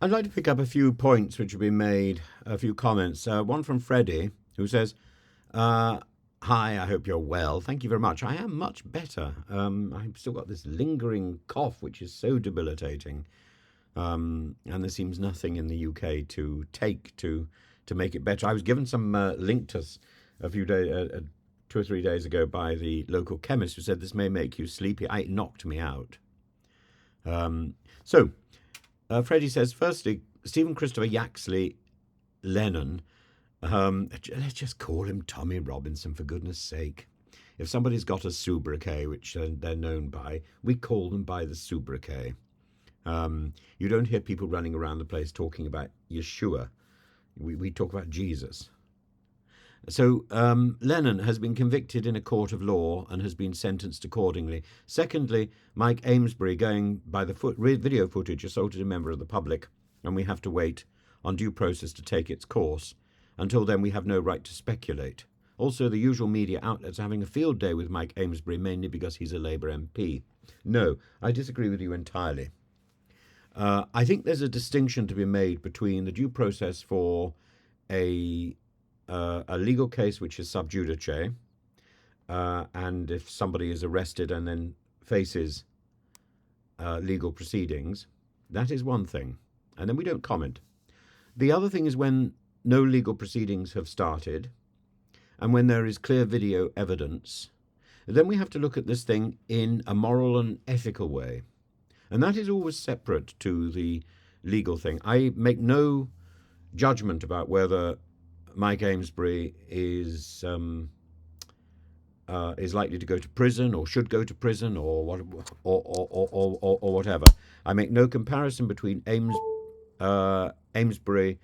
I'd like to pick up a few points which have been made, a few comments. One from Freddie, who says, Hi, I hope you're well. Thank you very much. I am much better. I've still got this lingering cough, which is so debilitating. And there seems nothing in the UK to take to make it better. I was given some Linctus a few days, 2 or 3 days ago by the local chemist, who said this may make you sleepy. It knocked me out. Freddie says, firstly, Stephen Christopher Yaxley Lennon, let's just call him Tommy Robinson, for goodness sake. If somebody's got a sobriquet, which they're known by, we call them by the sobriquet. You don't hear people running around the place talking about Yeshua. We talk about Jesus. So Lennon has been convicted in a court of law and has been sentenced accordingly. Secondly, Mike Amesbury, going by the video footage, assaulted a member of the public, and we have to wait on due process to take its course. Until then, we have no right to speculate. Also, the usual media outlets are having a field day with Mike Amesbury, mainly because he's a Labour MP. No, I disagree with you entirely. I think there's a distinction to be made between the due process for a legal case which is sub judice, and if somebody is arrested and then faces legal proceedings, that is one thing, and then we don't comment. The other thing is when no legal proceedings have started, and when there is clear video evidence, then we have to look at this thing in a moral and ethical way. And that is always separate to the legal thing. I make no judgment about whether Mike Amesbury is likely to go to prison or should go to prison or whatever. I make no comparison between Amesbury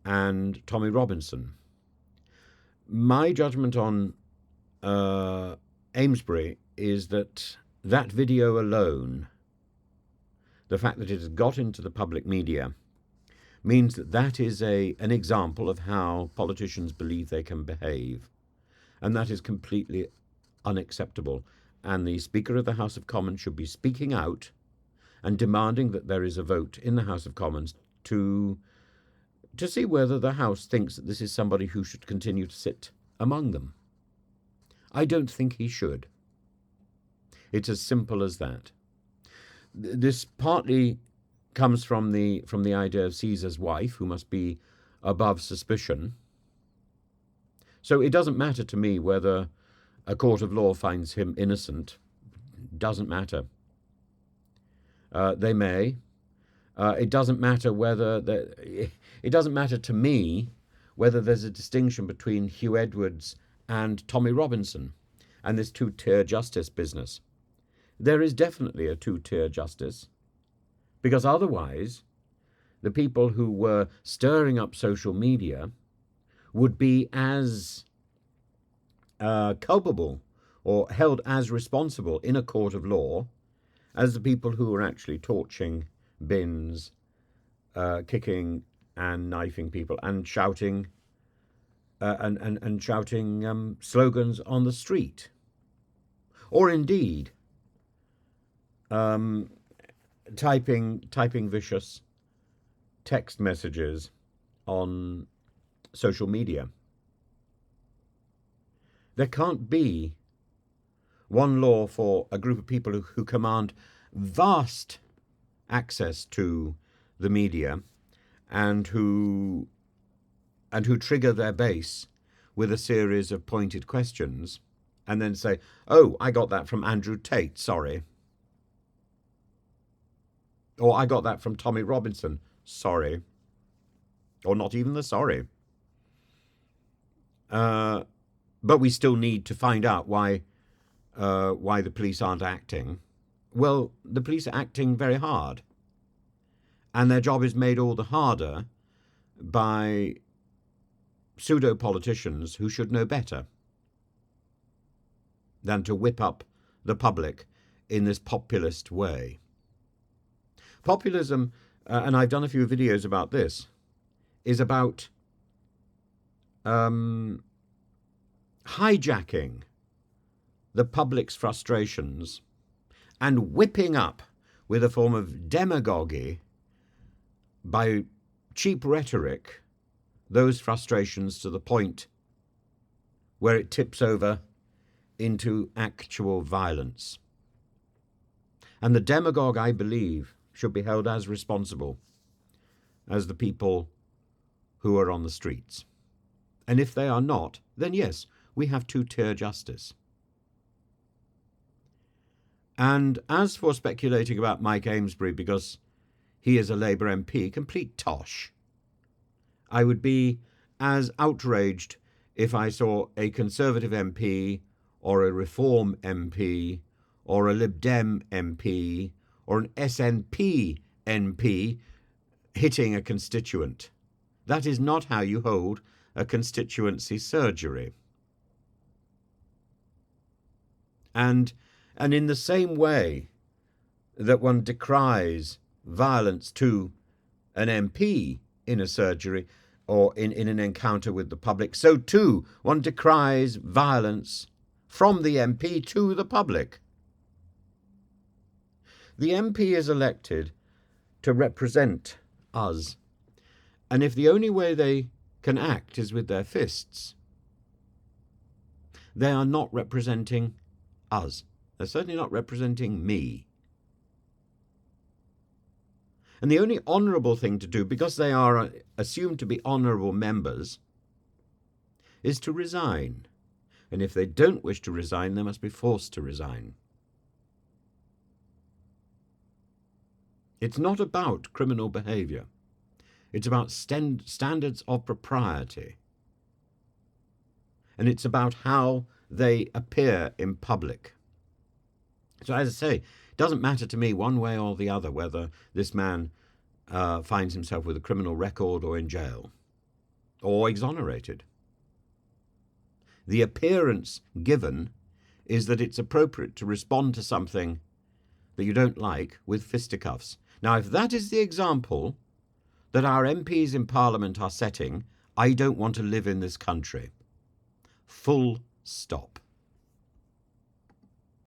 and Tommy Robinson. My judgment on Amesbury is that video alone, the fact that it has got into the public media, means that is an example of how politicians believe they can behave. And that is completely unacceptable. And the Speaker of the House of Commons should be speaking out and demanding that there is a vote in the House of Commons to see whether the House thinks that this is somebody who should continue to sit among them. I don't think he should. It's as simple as that. This partly comes from the idea of Caesar's wife, who must be above suspicion. So it doesn't matter to me whether a court of law finds him innocent. Doesn't matter. They may. It doesn't matter it doesn't matter to me whether there's a distinction between Hugh Edwards and Tommy Robinson and this two-tier justice business. There is definitely a two-tier justice, because otherwise the people who were stirring up social media would be as culpable or held as responsible in a court of law as the people who were actually torching bins, kicking and knifing people and shouting and shouting slogans on the street, or indeed typing vicious text messages on social media. There can't be one law for a group of people who command vast access to the media and who trigger their base with a series of pointed questions and then say, oh, I got that from Andrew Tate, sorry. Or I got that from Tommy Robinson, sorry. Or not even the sorry. But we still need to find out why the police aren't acting. Well, the police are acting very hard. And their job is made all the harder by pseudo-politicians who should know better than to whip up the public in this populist way. Populism, and I've done a few videos about this, is about hijacking the public's frustrations and whipping up with a form of demagogy by cheap rhetoric those frustrations to the point where it tips over into actual violence. And the demagogue, I believe, should be held as responsible as the people who are on the streets. And if they are not, then yes, we have two-tier justice. And as for speculating about Mike Amesbury because he is a Labour MP, complete tosh. I would be as outraged if I saw a Conservative MP or a Reform MP or a Lib Dem MP or an SNP MP hitting a constituent. That is not how you hold a constituency surgery. And in the same way that one decries violence to an MP in a surgery or in an encounter with the public, so too one decries violence from the MP to the public. The MP is elected to represent us, and if the only way they can act is with their fists, they are not representing us. They're certainly not representing me. And the only honourable thing to do, because they are assumed to be honourable members, is to resign. And if they don't wish to resign, they must be forced to resign. It's not about criminal behaviour. It's about standards of propriety. And it's about how they appear in public. So as I say, it doesn't matter to me one way or the other whether this man finds himself with a criminal record or in jail or exonerated. The appearance given is that it's appropriate to respond to something that you don't like with fisticuffs. Now, if that is the example that our MPs in Parliament are setting, I don't want to live in this country. Full stop.